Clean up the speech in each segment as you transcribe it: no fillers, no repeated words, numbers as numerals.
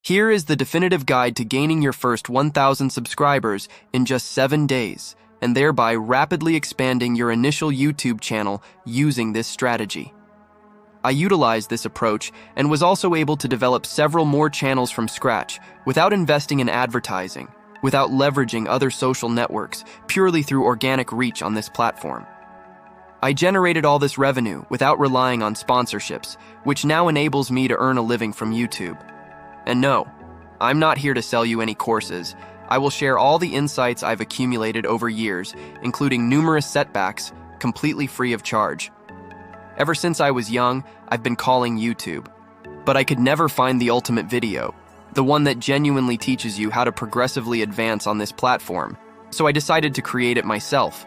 Here is the definitive guide to gaining your first 1,000 subscribers in just 7 days, and thereby rapidly expanding your initial YouTube channel using this strategy. I utilized this approach and was also able to develop several more channels from scratch without investing in advertising, without leveraging other social networks, purely through organic reach on this platform. I generated all this revenue without relying on sponsorships, which now enables me to earn a living from YouTube. And no, I'm not here to sell you any courses. I will share all the insights I've accumulated over years, including numerous setbacks, completely free of charge. Ever since I was young, I've been calling YouTube, but I could never find the ultimate video, the one that genuinely teaches you how to progressively advance on this platform, so I decided to create it myself.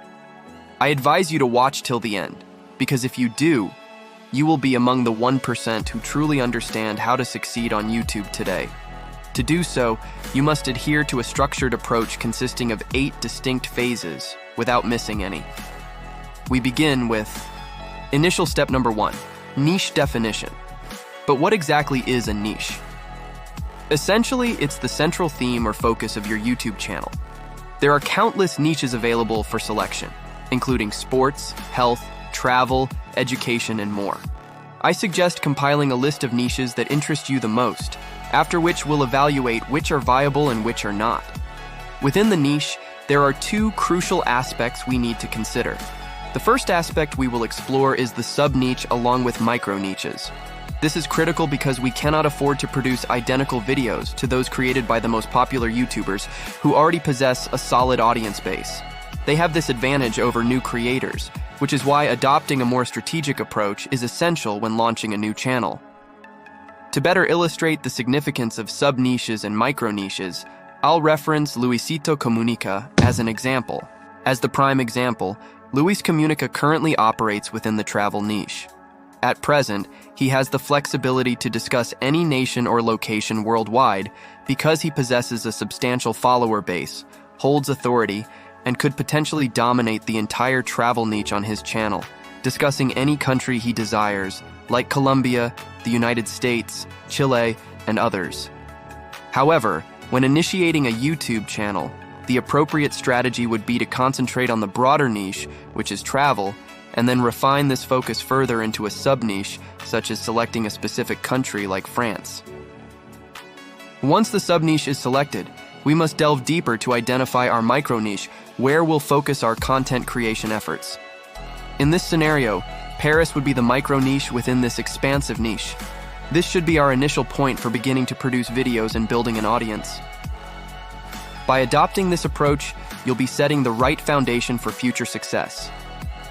I advise you to watch till the end, because if you do, you will be among the 1% who truly understand how to succeed on YouTube today. To do so, you must adhere to a structured approach consisting of 8 distinct phases without missing any. We begin with initial step number 1, niche definition. But what exactly is a niche? Essentially, it's the central theme or focus of your YouTube channel. There are countless niches available for selection, including sports, health, travel, education, and more. I suggest compiling a list of niches that interest you the most, after which we'll evaluate which are viable and which are not. Within the niche, there are 2 crucial aspects we need to consider. The first aspect we will explore is the sub-niche along with micro-niches. This is critical because we cannot afford to produce identical videos to those created by the most popular YouTubers who already possess a solid audience base. They have this advantage over new creators, which is why adopting a more strategic approach is essential when launching a new channel. To better illustrate the significance of sub-niches and micro-niches, I'll reference Luisito Comunica as an example. As the prime example, Luis Comunica currently operates within the travel niche. At present, he has the flexibility to discuss any nation or location worldwide because he possesses a substantial follower base, holds authority, and could potentially dominate the entire travel niche on his channel, discussing any country he desires, like Colombia, the United States, Chile, and others. However, when initiating a YouTube channel, the appropriate strategy would be to concentrate on the broader niche, which is travel, and then refine this focus further into a sub-niche, such as selecting a specific country like France. Once the sub-niche is selected, we must delve deeper to identify our micro-niche, where we'll focus our content creation efforts. In this scenario, Paris would be the micro-niche within this expansive niche. This should be our initial point for beginning to produce videos and building an audience. By adopting this approach, you'll be setting the right foundation for future success.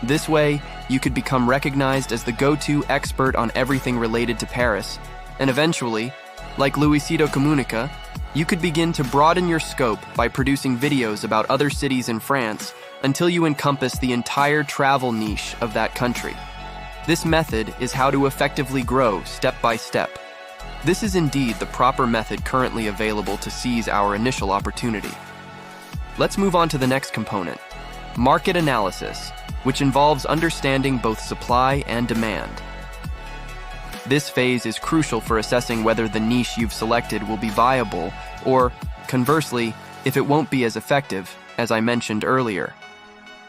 This way, you could become recognized as the go-to expert on everything related to Paris, and eventually, like Luisito Comunica, you could begin to broaden your scope by producing videos about other cities in France until you encompass the entire travel niche of that country. This method is how to effectively grow step by step. This is indeed the proper method currently available to seize our initial opportunity. Let's move on to the next component, market analysis, which involves understanding both supply and demand. This phase is crucial for assessing whether the niche you've selected will be viable or, conversely, if it won't be as effective, as I mentioned earlier.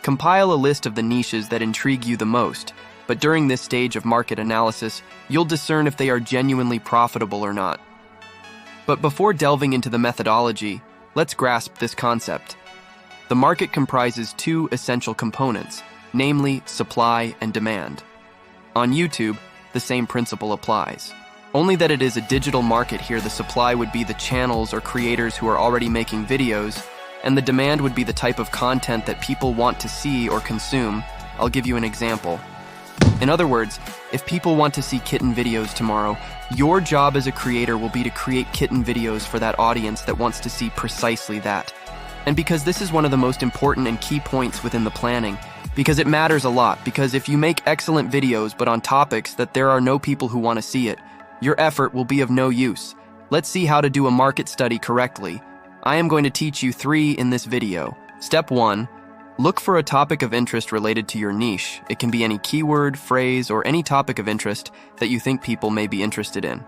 Compile a list of the niches that intrigue you the most, but during this stage of market analysis, you'll discern if they are genuinely profitable or not. But before delving into the methodology, let's grasp this concept. The market comprises 2 essential components, namely supply and demand. On YouTube, the same principle applies. Only that it is a digital market here, the supply would be the channels or creators who are already making videos, and the demand would be the type of content that people want to see or consume. I'll give you an example. In other words, if people want to see kitten videos tomorrow, your job as a creator will be to create kitten videos for that audience that wants to see precisely that. And because this is one of the most important and key points within the planning, because it matters a lot, because if you make excellent videos but on topics that there are no people who want to see it, your effort will be of no use. Let's see how to do a market study correctly. I am going to teach you 3 in this video. Step 1. Look for a topic of interest related to your niche. It can be any keyword, phrase, or any topic of interest that you think people may be interested in.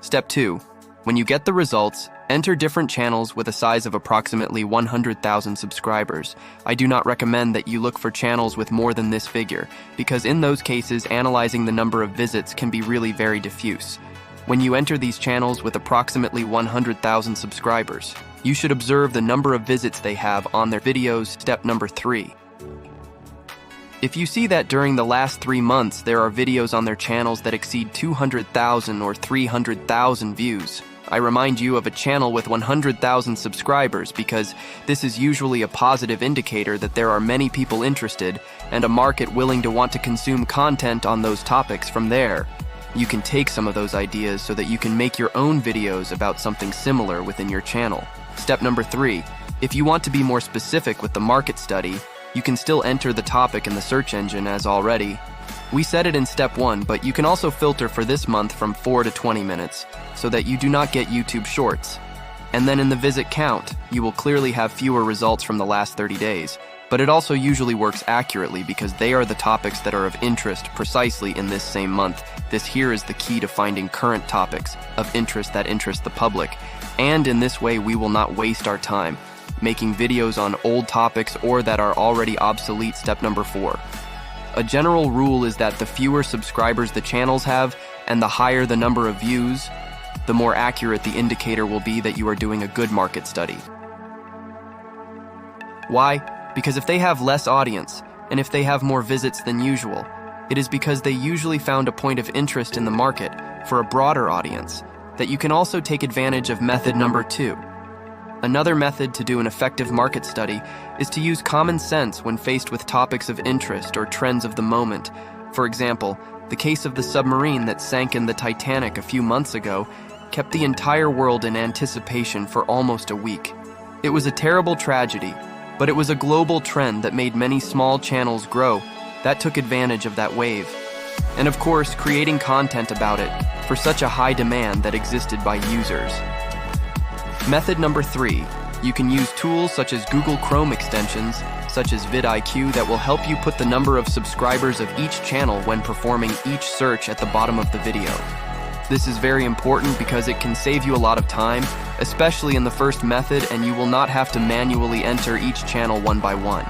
Step 2. When you get the results, enter different channels with a size of approximately 100,000 subscribers. I do not recommend that you look for channels with more than this figure, because in those cases, analyzing the number of visits can be really very diffuse. When you enter these channels with approximately 100,000 subscribers, you should observe the number of visits they have on their videos. Step number 3. If you see that during the last 3 months there are videos on their channels that exceed 200,000 or 300,000 views, I remind you of a channel with 100,000 subscribers because this is usually a positive indicator that there are many people interested and a market willing to want to consume content on those topics from there. You can take some of those ideas so that you can make your own videos about something similar within your channel. Step number 3. If you want to be more specific with the market study, you can still enter the topic in the search engine as already. We said it in step 1, but you can also filter for this month from 4 to 20 minutes so that you do not get YouTube shorts. And then in the visit count, you will clearly have fewer results from the last 30 days, but it also usually works accurately because they are the topics that are of interest precisely in this same month. This here is the key to finding current topics of interest that interest the public, and in this way we will not waste our time making videos on old topics or that are already obsolete. Step number 4. A general rule is that the fewer subscribers the channels have and the higher the number of views, the more accurate the indicator will be that you are doing a good market study. Why? Because if they have less audience and if they have more visits than usual, it is because they usually found a point of interest in the market for a broader audience that you can also take advantage of. Method number 2. Another method to do an effective market study is to use common sense when faced with topics of interest or trends of the moment. For example, the case of the submarine that sank in the Titanic a few months ago kept the entire world in anticipation for almost a week. It was a terrible tragedy, but it was a global trend that made many small channels grow that took advantage of that wave. And of course, creating content about it for such a high demand that existed by users. Method number 3. You can use tools such as Google Chrome extensions, such as vidIQ, that will help you put the number of subscribers of each channel when performing each search at the bottom of the video. This is very important because it can save you a lot of time, especially in the first method, and you will not have to manually enter each channel one by one.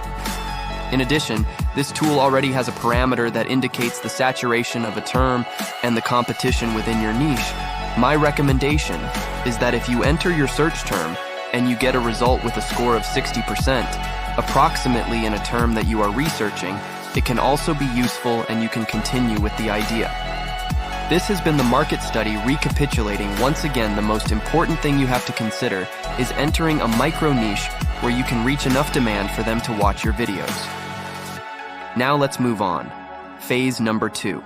In addition, this tool already has a parameter that indicates the saturation of a term and the competition within your niche. My recommendation is that if you enter your search term and you get a result with a score of 60%, approximately in a term that you are researching, it can also be useful and you can continue with the idea. This has been the market study recapitulating. Once again, the most important thing you have to consider is entering a micro niche where you can reach enough demand for them to watch your videos. Now let's move on. Phase number 2.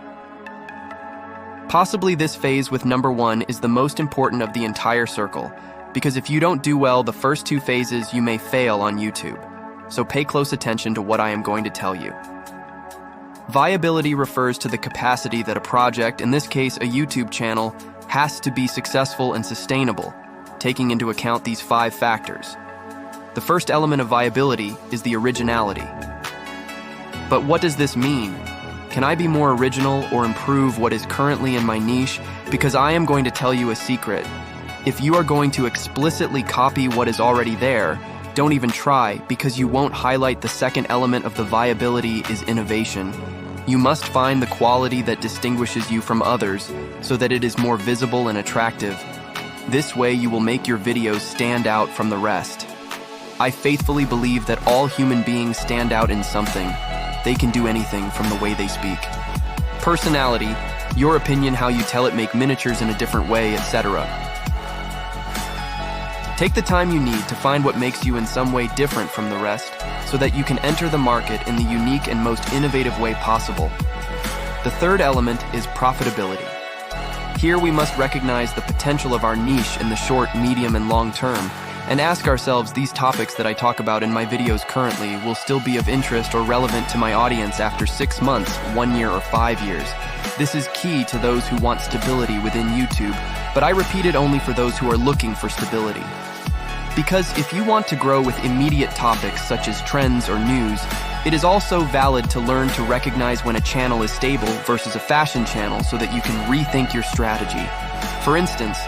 Possibly this phase with number 1 is the most important of the entire circle, because if you don't do well the first 2 phases, you may fail on YouTube. So pay close attention to what I am going to tell you. Viability refers to the capacity that a project, in this case a YouTube channel, has to be successful and sustainable, taking into account these 5 factors. The first element of viability is the originality. But what does this mean? Can I be more original or improve what is currently in my niche? Because I am going to tell you a secret. If you are going to explicitly copy what is already there, don't even try, because you won't highlight the second element of the viability is innovation. You must find the quality that distinguishes you from others so that it is more visible and attractive. This way you will make your videos stand out from the rest. I faithfully believe that all human beings stand out in something. They can do anything from the way they speak. Personality, your opinion, how you tell it, make miniatures in a different way, etc. Take the time you need to find what makes you in some way different from the rest so that you can enter the market in the unique and most innovative way possible. The third element is profitability. Here we must recognize the potential of our niche in the short, medium, and long term, and ask ourselves, these topics that I talk about in my videos currently will still be of interest or relevant to my audience after 6 months, 1 year, or 5 years. This is key to those who want stability within YouTube, but I repeat it only for those who are looking for stability. Because if you want to grow with immediate topics such as trends or news, it is also valid to learn to recognize when a channel is stable versus a fashion channel so that you can rethink your strategy. For instance,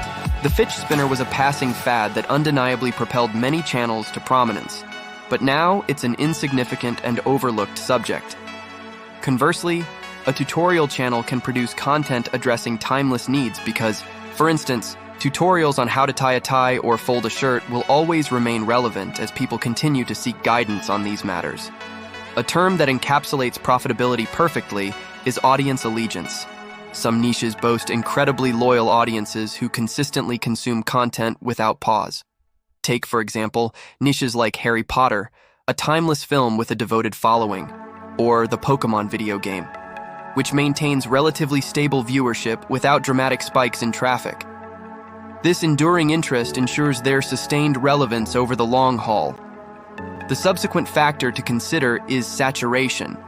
The fidget spinner was a passing fad that undeniably propelled many channels to prominence, but now it's an insignificant and overlooked subject. Conversely, a tutorial channel can produce content addressing timeless needs because, for instance, tutorials on how to tie a tie or fold a shirt will always remain relevant as people continue to seek guidance on these matters. A term that encapsulates profitability perfectly is audience allegiance. Some niches boast incredibly loyal audiences who consistently consume content without pause. Take, for example, niches like Harry Potter, a timeless film with a devoted following, or the Pokemon video game, which maintains relatively stable viewership without dramatic spikes in traffic. This enduring interest ensures their sustained relevance over the long haul. The subsequent factor to consider is saturation.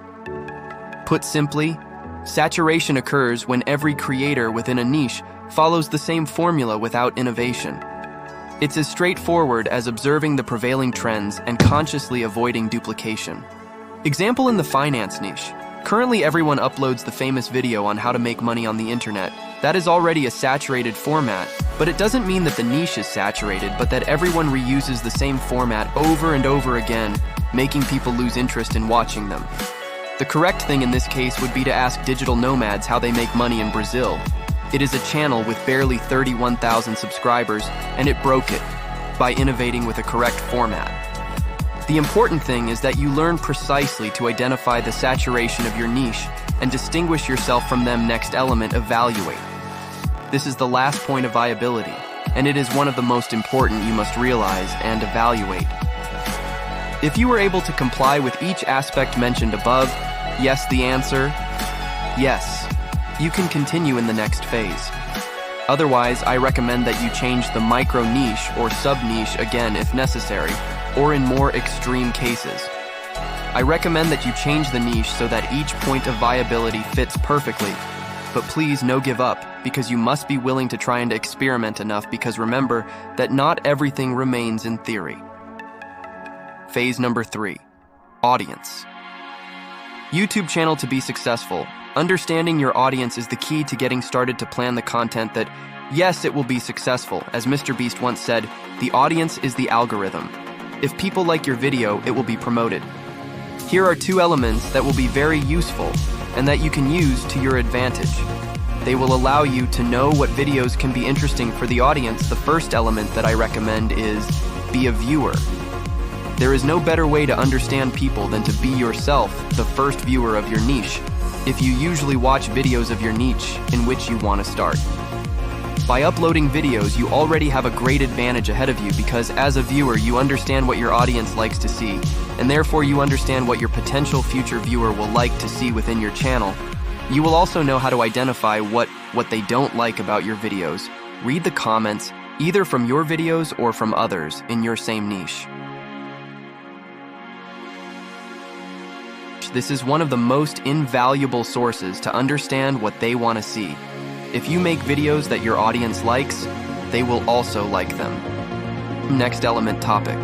Put simply, saturation occurs when every creator within a niche follows the same formula without innovation. It's as straightforward as observing the prevailing trends and consciously avoiding duplication. Example in the finance niche. Currently, everyone uploads the famous video on how to make money on the internet. That is already a saturated format, but it doesn't mean that the niche is saturated, but that everyone reuses the same format over and over again, making people lose interest in watching them. The correct thing in this case would be to ask digital nomads how they make money in Brazil. It is a channel with barely 31,000 subscribers, and it broke it by innovating with a correct format. The important thing is that you learn precisely to identify the saturation of your niche and distinguish yourself from them. Next element, evaluate. This is the last point of viability, and it is one of the most important you must realize and evaluate. If you were able to comply with each aspect mentioned above, yes, the answer, yes, you can continue in the next phase. Otherwise, I recommend that you change the micro niche or sub-niche again if necessary, or in more extreme cases. I recommend that you change the niche so that each point of viability fits perfectly. But please, no give up, because you must be willing to try and experiment enough, because remember that not everything remains in theory. Phase number 3, audience. YouTube channel to be successful. Understanding your audience is the key to getting started to plan the content that, yes, it will be successful. As Mr. Beast once said, the audience is the algorithm. If people like your video, it will be promoted. Here are 2 elements that will be very useful and that you can use to your advantage. They will allow you to know what videos can be interesting for the audience. The first element that I recommend is be a viewer. There is no better way to understand people than to be yourself the first viewer of your niche, if you usually watch videos of your niche in which you want to start. By uploading videos, you already have a great advantage ahead of you, because as a viewer, you understand what your audience likes to see, and therefore you understand what your potential future viewer will like to see within your channel. You will also know how to identify what they don't like about your videos. Read the comments, either from your videos or from others in your same niche. This is one of the most invaluable sources to understand what they want to see. If you make videos that your audience likes, they will also like them. Next element, topic.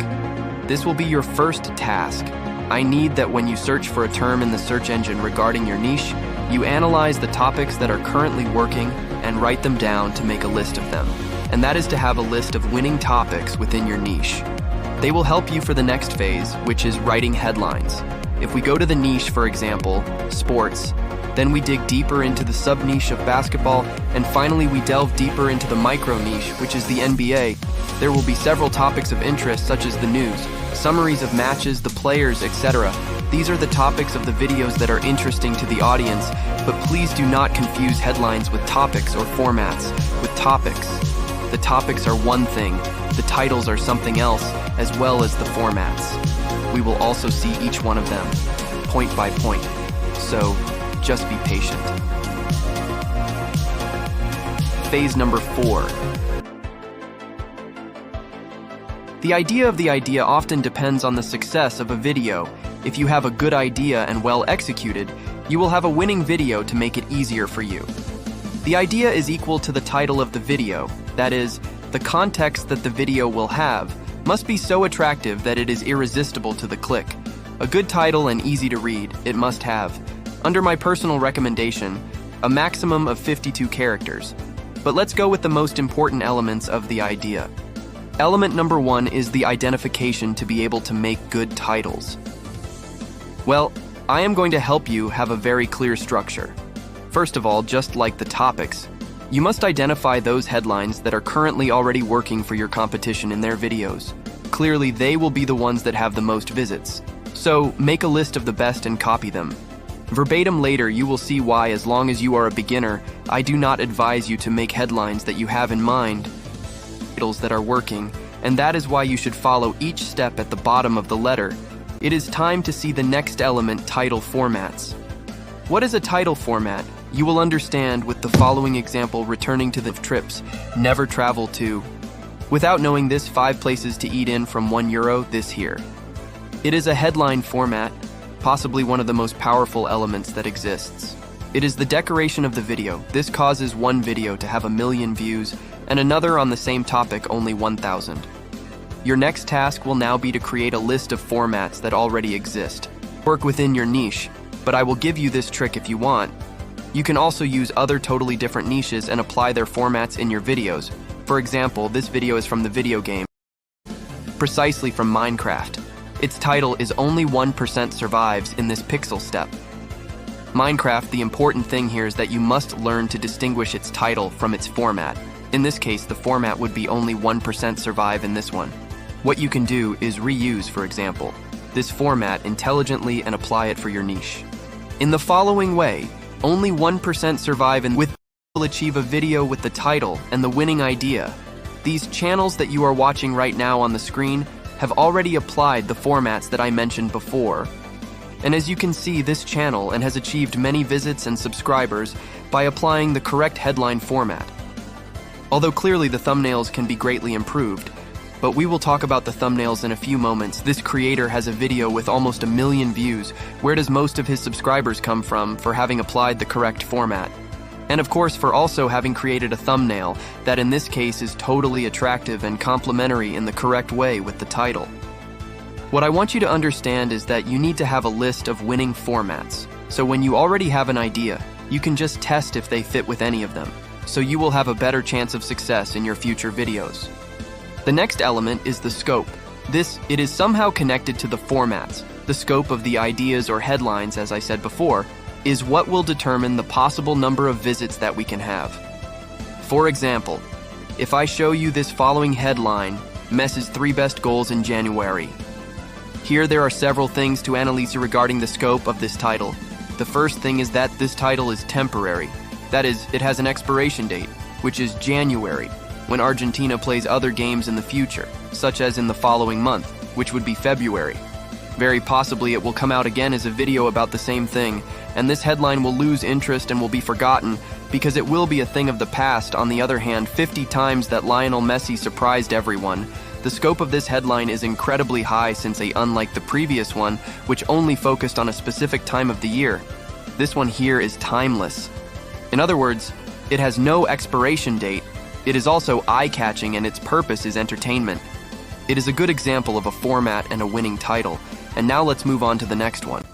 This will be your first task. I need that when you search for a term in the search engine regarding your niche, you analyze the topics that are currently working and write them down to make a list of them. And that is to have a list of winning topics within your niche. They will help you for the next phase, which is writing headlines. If we go to the niche, for example, sports, then we dig deeper into the sub-niche of basketball, and finally we delve deeper into the micro-niche, which is the NBA. There will be several topics of interest, such as the news, summaries of matches, the players, etc. These are the topics of the videos that are interesting to the audience, but please do not confuse headlines with topics or formats. With topics, the topics are one thing, the titles are something else, as well as the formats. We will also see each one of them, point by point. So, just be patient. Phase number 4. The idea of the idea often depends on the success of a video. If you have a good idea and well executed, you will have a winning video to make it easier for you. The idea is equal to the title of the video. That is, the context that the video will have must be so attractive that it is irresistible to the click. A good title and easy to read, it must have. Under my personal recommendation, a maximum of 52 characters. But let's go with the most important elements of the idea. Element number 1 is the identification to be able to make good titles. Well, I am going to help you have a very clear structure. First of all, just like the topics, you must identify those headlines that are currently already working for your competition in their videos. Clearly, they will be the ones that have the most visits. So, make a list of the best and copy them. Verbatim later, you will see why, as long as you are a beginner, I do not advise you to make headlines that you have in mind, titles that are working, and that is why you should follow each step at the bottom of the letter. It is time to see the next element, title formats. What is a title format? You will understand with the following example, returning to the trips never travel to. Without knowing this, 5 places to eat in from €1, this here. It is a headline format, possibly one of the most powerful elements that exists. It is the decoration of the video. This causes one video to have 1 million views and another on the same topic only 1,000. Your next task will now be to create a list of formats that already exist. Work within your niche, but I will give you this trick if you want. You can also use other totally different niches and apply their formats in your videos. For example, this video is from the video game, precisely from Minecraft. Its title is Only 1% Survives in this pixel step. Minecraft, the important thing here is that you must learn to distinguish its title from its format. In this case, the format would be Only 1% Survive in this one. What you can do is reuse, for example, this format intelligently and apply it for your niche. In the following way, Only 1% Survive and will achieve a video with the title and the winning idea. These channels that you are watching right now on the screen have already applied the formats that I mentioned before. And as you can see, this channel and has achieved many visits and subscribers by applying the correct headline format. Although clearly the thumbnails can be greatly improved, but we will talk about the thumbnails in a few moments. This creator has a video with almost 1 million views. Where does most of his subscribers come from? For having applied the correct format. And of course, for also having created a thumbnail that in this case is totally attractive and complimentary in the correct way with the title. What I want you to understand is that you need to have a list of winning formats. So when you already have an idea, you can just test if they fit with any of them. So you will have a better chance of success in your future videos. The next element is the scope. It is somehow connected to the formats. The scope of the ideas or headlines, as I said before, is what will determine the possible number of visits that we can have. For example, if I show you this following headline, Messi's 3 best goals in January. Here there are several things to analyze regarding the scope of this title. The first thing is that this title is temporary. That is, it has an expiration date, which is January, when Argentina plays other games in the future, such as in the following month, which would be February. Very possibly it will come out again as a video about the same thing, and this headline will lose interest and will be forgotten because it will be a thing of the past. On the other hand, 50 times that Lionel Messi surprised everyone. The scope of this headline is incredibly high since unlike the previous one, which only focused on a specific time of the year, this one here is timeless. In other words, it has no expiration date. It is also eye-catching and its purpose is entertainment. It is a good example of a format and a winning title. And now let's move on to the next one.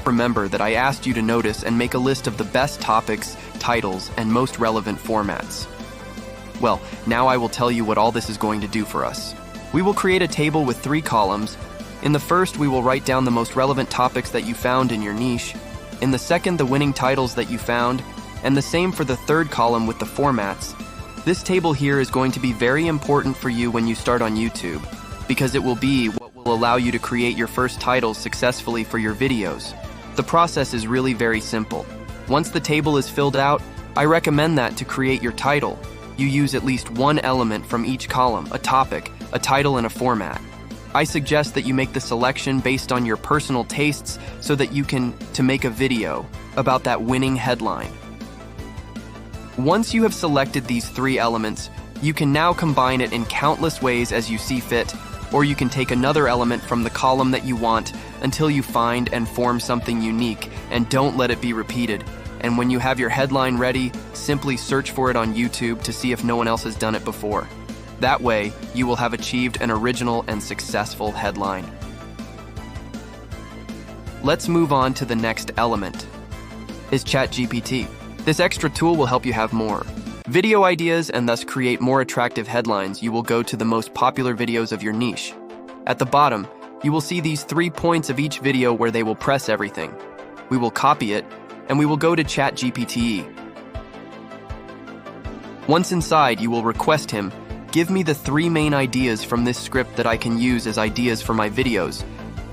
Remember that I asked you to notice and make a list of the best topics, titles, and most relevant formats. Well, now I will tell you what all this is going to do for us. We will create a table with 3 columns. In the first, we will write down the most relevant topics that you found in your niche. In the second, the winning titles that you found. And the same for the third column with the formats. This table here is going to be very important for you when you start on YouTube, because it will be what will allow you to create your first titles successfully for your videos. The process is really very simple. Once the table is filled out, I recommend that to create your title, you use at least one element from each column, a topic, a title, and a format. I suggest that you make the selection based on your personal tastes so that you can make a video about that winning headline. Once you have selected these 3 elements, you can now combine it in countless ways as you see fit, or you can take another element from the column that you want until you find and form something unique, and don't let it be repeated. And when you have your headline ready, simply search for it on YouTube to see if no one else has done it before. That way, you will have achieved an original and successful headline. Let's move on to the next element, is ChatGPT. This extra tool will help you have more video ideas and thus create more attractive headlines. You will go to the most popular videos of your niche. At the bottom, you will see these 3 points of each video where they will press everything. We will copy it, and we will go to ChatGPT. Once inside, you will request him, give me the 3 main ideas from this script that I can use as ideas for my videos.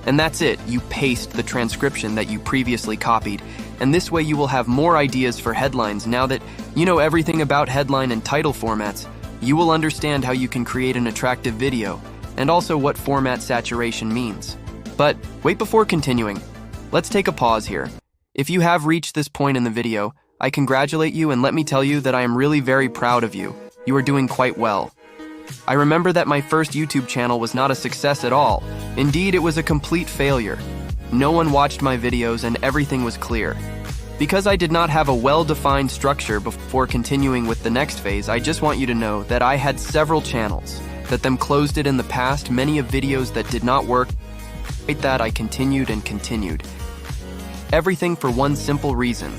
And that's it, you paste the transcription that you previously copied, and this way you will have more ideas for headlines. Now that you know everything about headline and title formats, you will understand how you can create an attractive video, and also what format saturation means. But wait, before continuing, let's take a pause here. If you have reached this point in the video, I congratulate you, and let me tell you that I am really very proud of you. You are doing quite well. I remember that my first YouTube channel was not a success at all. Indeed, it was a complete failure. No one watched my videos and everything was clear. Because I did not have a well-defined structure before continuing with the next phase, I just want you to know that I had several channels, that them closed it in the past, many of videos that did not work. Despite that, I continued and continued. Everything for one simple reason,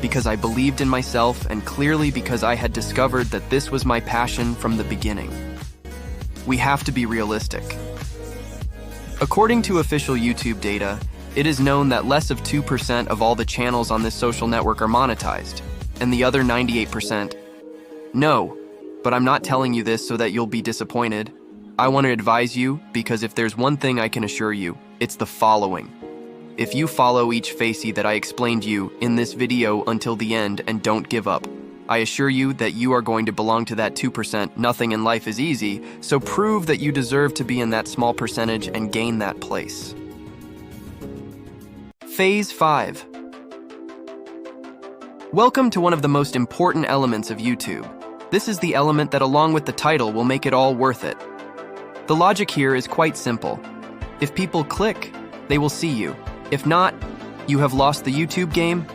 because I believed in myself, and clearly because I had discovered that this was my passion from the beginning. We have to be realistic. According to official YouTube data, it is known that less of 2% of all the channels on this social network are monetized, and the other 98%. No, but I'm not telling you this so that you'll be disappointed. I want to advise you, because if there's one thing I can assure you, it's the following. If you follow each facet that I explained you in this video until the end and don't give up, I assure you that you are going to belong to that 2%. Nothing in life is easy, so prove that you deserve to be in that small percentage and gain that place. Phase 5. Welcome to one of the most important elements of YouTube. This is the element that, along with the title, will make it all worth it. The logic here is quite simple. If people click, they will see you. If not, you have lost the YouTube game.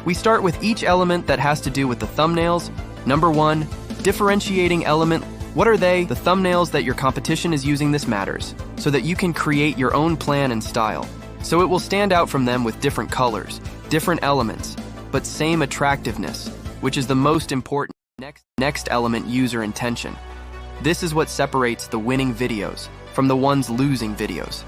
We start with each element that has to do with the thumbnails. Number 1, differentiating element. What are they? The thumbnails that your competition is using. This matters, so that you can create your own plan and style. So it will stand out from them with different colors, different elements, but same attractiveness, which is the most important. Next element, user intention. This is what separates the winning videos from the ones losing videos.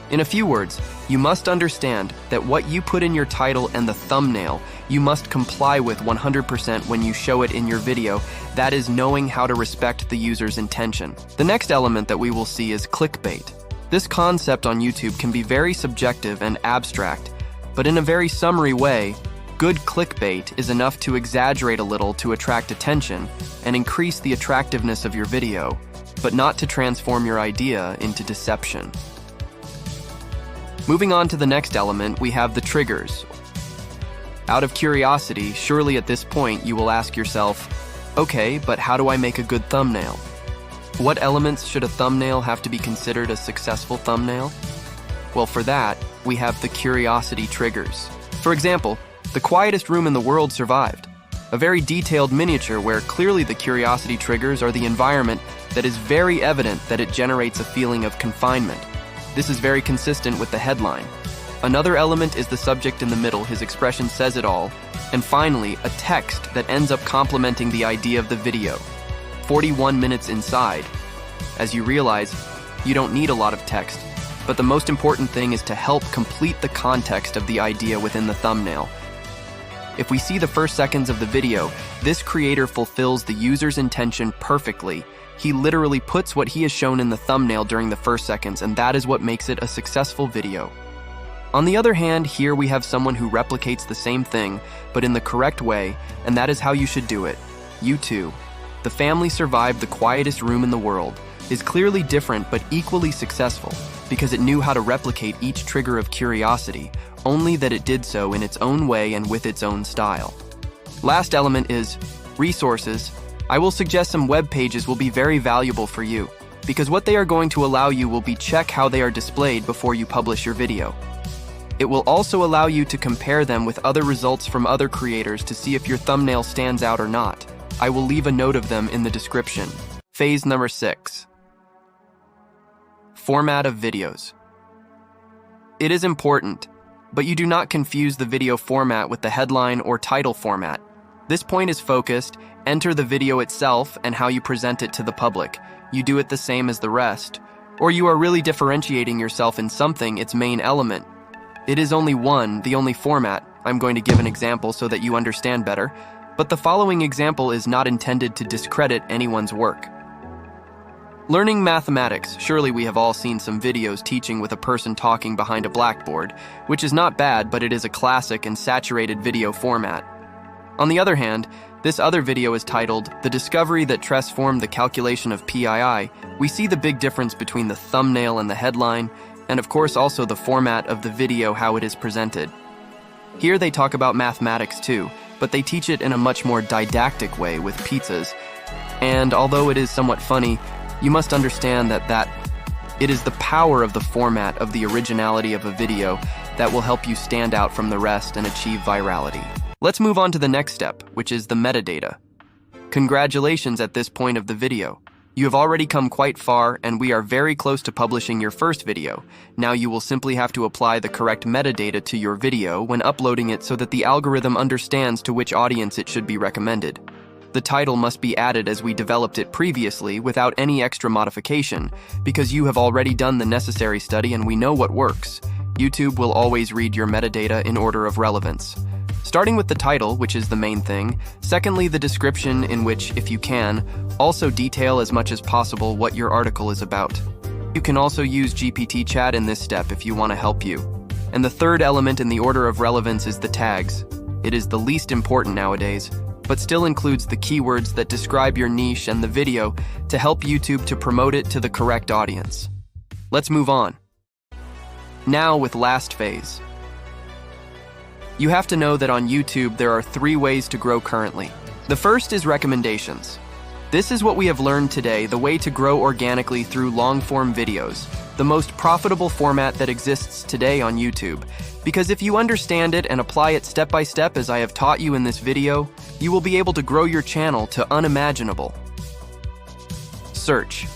In a few words, you must understand that what you put in your title and the thumbnail, you must comply with 100% when you show it in your video. That is knowing how to respect the user's intention. The next element that we will see is clickbait. This concept on YouTube can be very subjective and abstract, but in a very summary way, good clickbait is enough to exaggerate a little to attract attention and increase the attractiveness of your video, but not to transform your idea into deception. Moving on to the next element, we have the triggers. Out of curiosity, surely at this point you will ask yourself, okay, but how do I make a good thumbnail? What elements should a thumbnail have to be considered a successful thumbnail? Well, for that, we have the curiosity triggers. For example, the quietest room in the world survived. A very detailed miniature where clearly the curiosity triggers are the environment that is very evident that it generates a feeling of confinement. This is very consistent with the headline. Another element is the subject in the middle. His expression says it all. And finally, a text that ends up complementing the idea of the video. 41 minutes inside. As you realize, you don't need a lot of text, but the most important thing is to help complete the context of the idea within the thumbnail. If we see the first seconds of the video, this creator fulfills the user's intention perfectly. He literally puts what he has shown in the thumbnail during the first seconds, and that is what makes it a successful video. On the other hand, here we have someone who replicates the same thing, but in the correct way, and that is how you should do it. You too. The family survived the quietest room in the world, is clearly different but equally successful, because it knew how to replicate each trigger of curiosity, only that it did so in its own way and with its own style. Last element is resources. I will suggest some web pages will be very valuable for you, because what they are going to allow you will be check how they are displayed before you publish your video. It will also allow you to compare them with other results from other creators to see if your thumbnail stands out or not. I will leave a note of them in the description. Phase number 6. Format of videos. It is important. But you do not confuse the video format with the headline or title format. This point is focused, enter the video itself and how you present it to the public. You do it the same as the rest. Or you are really differentiating yourself in something, its main element. It is only one, the only format. I'm going to give an example so that you understand better, but the following example is not intended to discredit anyone's work. Learning mathematics. Surely we have all seen some videos teaching with a person talking behind a blackboard, which is not bad, but it is a classic and saturated video format. On the other hand, this other video is titled, "The Discovery That Transformed the Calculation of PII." We see the big difference between the thumbnail and the headline, and of course also the format of the video, how it is presented. Here they talk about mathematics too, but they teach it in a much more didactic way with pizzas. And although it is somewhat funny, you must understand that it is the power of the format of the originality of a video that will help you stand out from the rest and achieve virality. Let's move on to the next step, which is the metadata. Congratulations at this point of the video. You have already come quite far, and we are very close to publishing your first video. Now you will simply have to apply the correct metadata to your video when uploading it so that the algorithm understands to which audience it should be recommended. The title must be added as we developed it previously without any extra modification, because you have already done the necessary study and we know what works. YouTube will always read your metadata in order of relevance. Starting with the title, which is the main thing. Secondly, the description, in which, if you can, also detail as much as possible what your article is about. You can also use GPT chat in this step if you want to help you. And the third element in the order of relevance is the tags. It is the least important nowadays, but still includes the keywords that describe your niche and the video to help YouTube to promote it to the correct audience. Let's move on. Now with last phase. You have to know that on YouTube there are 3 ways to grow currently. The first is recommendations. This is what we have learned today, the way to grow organically through long-form videos, the most profitable format that exists today on YouTube. Because if you understand it and apply it step by step as I have taught you in this video, you will be able to grow your channel to unimaginable. Search.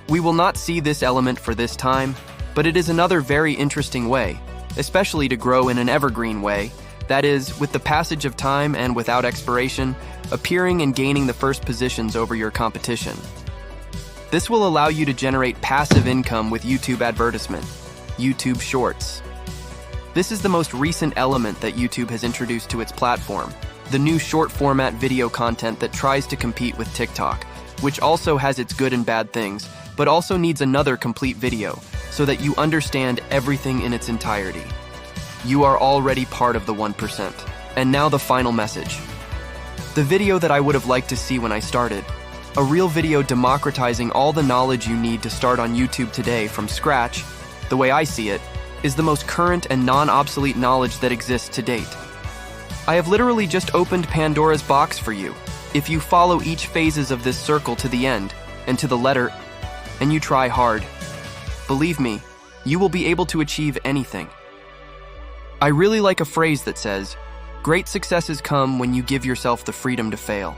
We will not see this element for this time, but it is another very interesting way, especially to grow in an evergreen way, that is, with the passage of time and without expiration, appearing and gaining the first positions over your competition. This will allow you to generate passive income with YouTube advertisement, YouTube Shorts. This is the most recent element that YouTube has introduced to its platform, the new short format video content that tries to compete with TikTok, which also has its good and bad things, but also needs another complete video, so that you understand everything in its entirety. You are already part of the 1%. And now the final message. The video that I would have liked to see when I started. A real video democratizing all the knowledge you need to start on YouTube today from scratch, the way I see it, is the most current and non-obsolete knowledge that exists to date. I have literally just opened Pandora's box for you. If you follow each phases of this circle to the end, and to the letter, and you try hard, believe me, you will be able to achieve anything. I really like a phrase that says, "Great successes come when you give yourself the freedom to fail."